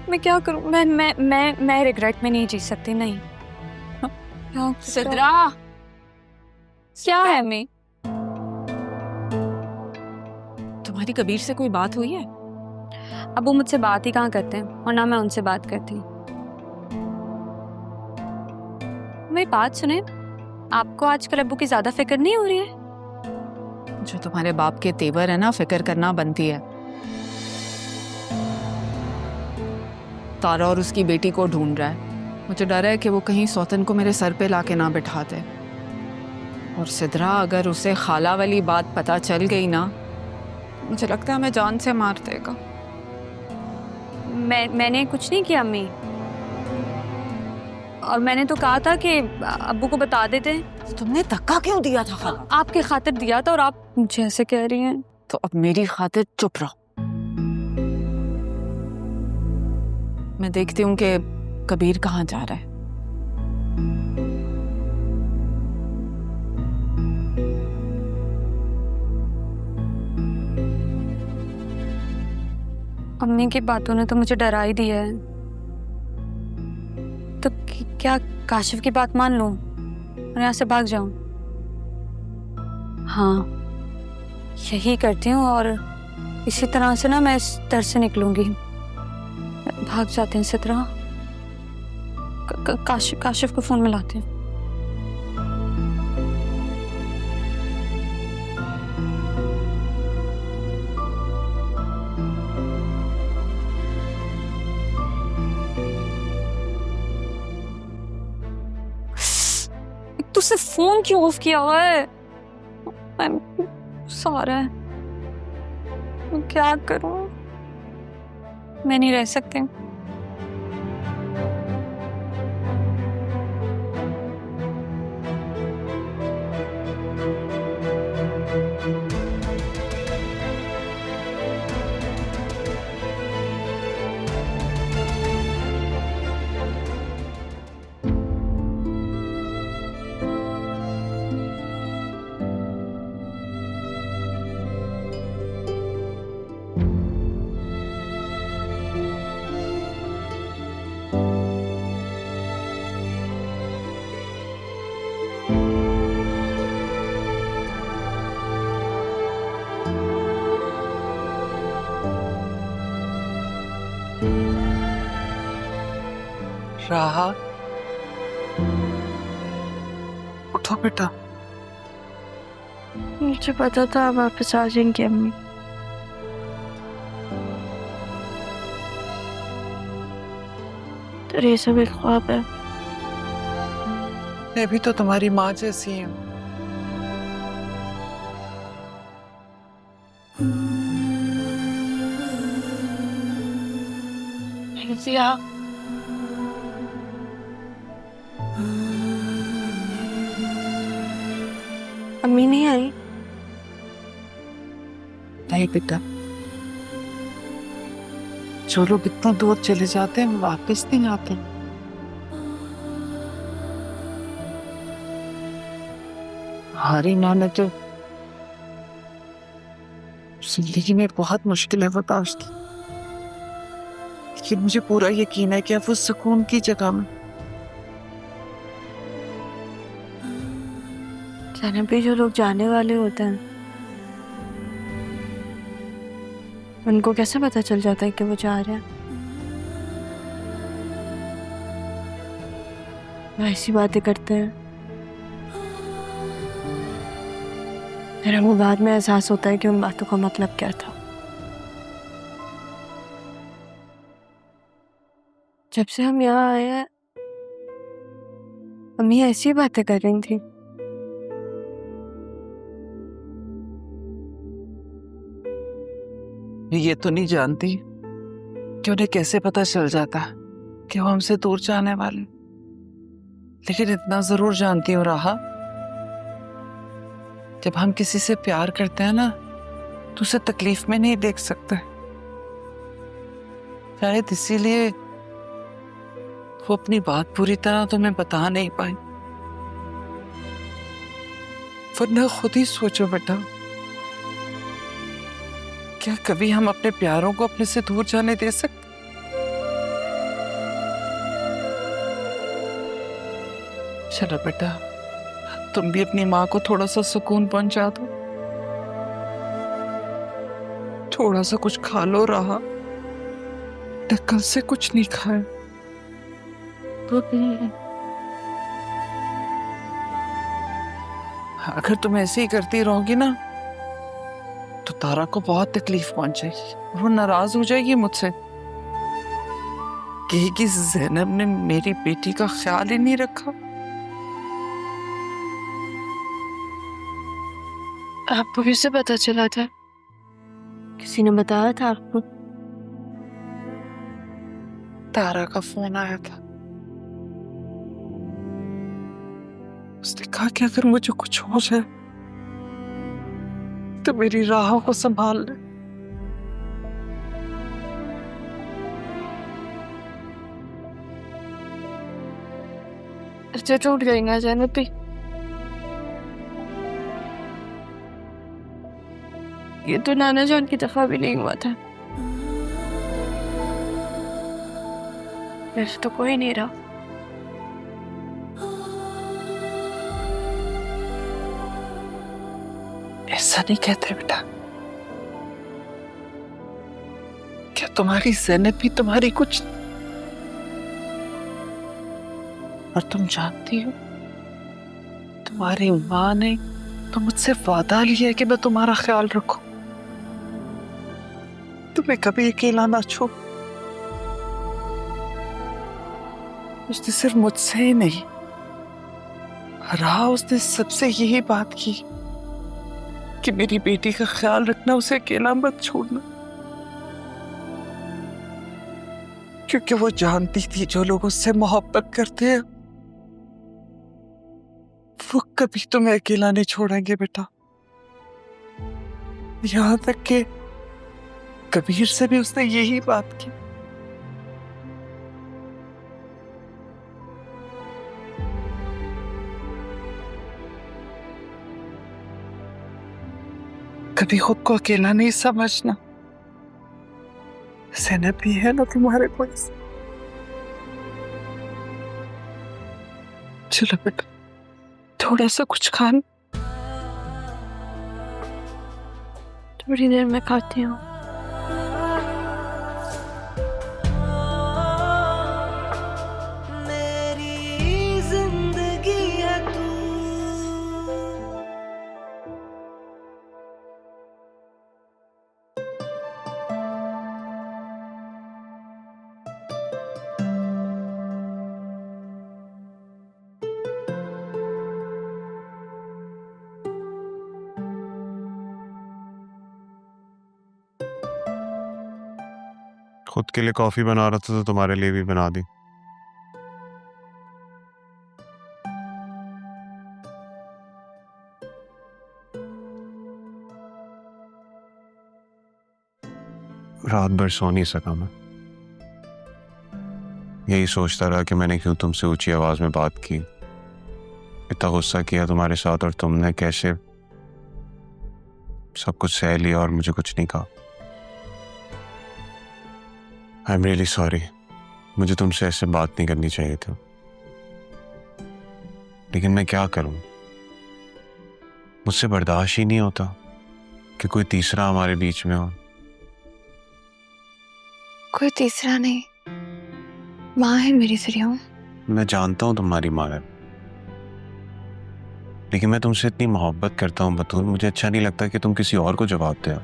मैं क्या करूं? मैं रिग्रेट में नहीं जी सकती, नहीं। सिद्रा, क्या है मैं? तुम्हारी कबीर से कोई बात हुई है? अब वो मुझसे बात ही कहाँ करते हैं और ना मैं उनसे बात करती। मेरी बात सुने, आपको आजकल अब्बू की ज्यादा फिक्र नहीं हो रही है? जो तुम्हारे बाप के तेवर है ना, फिक्र करना बनती है। तारा और उसकी बेटी को ढूंढ रहा है। मुझे डर है कि वो कहीं सौतन को मेरे सर पे लाके ना बिठा दे। और सिद्रा, अगर उसे खाला वाली बात पता चल गई ना, मुझे लगता है हमें जान से मार देगा। मैंने कुछ नहीं किया अम्मी, और मैंने तो कहा था कि अब्बू को बता देते। तो तुमने धक्का क्यों दिया था खाला? आपके खातिर दिया था और आप मुझे ऐसे कह रही हैं। तो अब मेरी खातिर चुप रहो। मैं देखती हूँ कि कबीर कहाँ जा रहा है। अम्मी की बातों ने तो मुझे डरा ही दिया है। तो क्या काशिफ की बात मान लूं और यहाँ से भाग जाऊं? हाँ, यही करती हूँ और इसी तरह से ना मैं इस डर से निकलूंगी। भाग जाते हैं इसी तरह। काशिफ को फोन मिलाती हूँ। तुझसे फोन क्यों ऑफ किया हुआ है? सारा है, मैं क्या करूं? मैं नहीं रह सकती। राहा, उठो बेटा। मुझे पता था आप वापस आ जाएंगे अम्मी। तो ये सब एक ख्वाब है। मैं भी तो तुम्हारी माँ जैसी हूँ। अम्मी नहीं आई? नहीं बेटा, जो लोग इतना दूर चले जाते हैं वापस नहीं आते। हमारी माँ ने तो जिंदगी में बहुत मुश्किलें बर्दाश्त की, लेकिन मुझे पूरा यकीन है कि अब वो सुकून की जगह में। जाने पे जो लोग जाने वाले होते हैं उनको कैसे पता चल जाता है कि वो जा रहे हैं? वो ऐसी बातें करते हैं, मेरा वो बाद में एहसास होता है कि उन बातों का मतलब क्या था। जब से हम यहाँ आए हैं अम्मी ऐसी बातें कर रही थी। ये तो नहीं जानती कि उन्हें कैसे पता चल जाता कि वो हमसे दूर जाने वाले, लेकिन इतना जरूर जानती हूँ राहा, जब हम किसी से प्यार करते हैं ना तो उसे तकलीफ में नहीं देख सकते। शायद इसीलिए वो अपनी बात पूरी तरह तुम्हें बता नहीं पाई। वरना खुद ही सोचो बेटा, क्या कभी हम अपने प्यारों को अपने से दूर जाने दे सकते? चलो बेटा, तुम भी अपनी माँ को थोड़ा सा सुकून पहुंचा दो। थोड़ा सा कुछ खा लो रहा, कल से कुछ नहीं खाया। अगर तुम ऐसे ही करती रहोगी ना तो तारा को बहुत तकलीफ पहुंचेगी। वो नाराज हो जाएगी मुझसे, कहेगी ज़ैनब ने मेरी बेटी का ख्याल ही नहीं रखा। आपको फिर से पता चला था? किसी ने बताया था आपको? तारा का फोन आया था, उसने कहा कि अगर मुझे कुछ हो जाए तो मेरी राहों को संभाल ले। अच्छा टूट गई ना ज़ैनब भी? ये तो नाना जान की दफा भी नहीं हुआ था। वैसे तो कोई नहीं रहा। ऐसा नहीं कहते बेटा, क्या तुम्हारी ज़ैनब भी तुम्हारी कुछ? और तुम जानती हो, तुम्हारी माँ ने तो मुझसे वादा लिया है कि मैं तुम्हारा ख्याल रखूं, तुम्हें कभी अकेला ना छोड़। उसने सिर्फ मुझसे ही नहीं, रहा उसने सबसे यही बात की कि मेरी बेटी का ख्याल रखना, उसे अकेला मत छोड़ना। क्योंकि वो जानती थी जो लोग उससे मोहब्बत करते हैं वो कभी तुम्हें अकेला नहीं छोड़ेंगे बेटा। यहां तक कि कबीर से भी उसने यही बात की। कभी खुद को अकेला नहीं समझना। ज़ैनब भी है ना तुम्हारे पास। चलो बेटा, थोड़ा सा कुछ खाना। थोड़ी देर में खाती हूँ। खुद के लिए कॉफी बना रहा था तो तुम्हारे लिए भी बना दी। रात भर सो नहीं सका मैं, यही सोचता रहा कि मैंने क्यों तुमसे ऊंची आवाज में बात की, इतना गुस्सा किया तुम्हारे साथ और तुमने कैसे सब कुछ सह लिया और मुझे कुछ नहीं कहा। आई एम रियली सॉरी, मुझे तुमसे ऐसे बात नहीं करनी चाहिए थी, लेकिन मैं क्या करूं, मुझसे बर्दाश्त ही नहीं होता कि कोई तीसरा हमारे बीच में हो। कोई तीसरा नहीं, माँ है मेरी सरिया। मैं जानता हूं तुम्हारी माँ है, लेकिन मैं तुमसे इतनी मोहब्बत करता हूं बतूल, मुझे अच्छा नहीं लगता कि तुम किसी और को जवाब दो।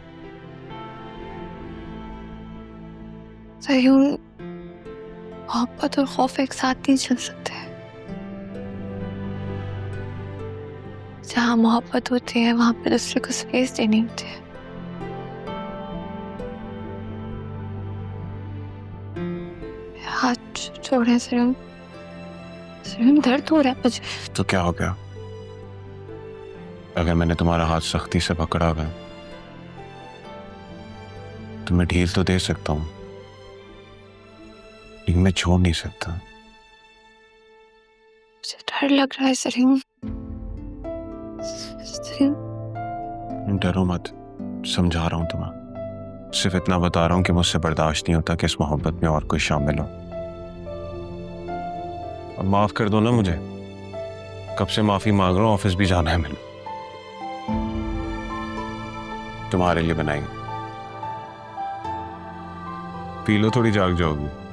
सरिया, मोहब्बत और खौफ एक साथ नहीं चल सकते। जहाँ मोहब्बत होती है वहां पे दूसरे को स्पेस देनी होती है। हाथ छोड़े सरिया, दर्द हो रहा है मुझे। तो क्या हो गया अगर मैंने तुम्हारा हाथ सख्ती से पकड़ा हुआ है? तो मैं ढील तो दे सकता हूं, लेकिन मैं छोड़ नहीं सकता। मुझे डर लग रहा है सरिया। डरो मत, समझा रहा हूं तुम्हें, सिर्फ इतना बता रहा हूं कि मुझसे बर्दाश्त नहीं होता कि इस मोहब्बत में और कोई शामिल हो। अब माफ कर दो ना मुझे, कब से माफी मांग रहा हूँ, ऑफिस भी जाना है मैंने। तुम्हारे लिए बनाई, पी लो थोड़ी, जाग जाओगी।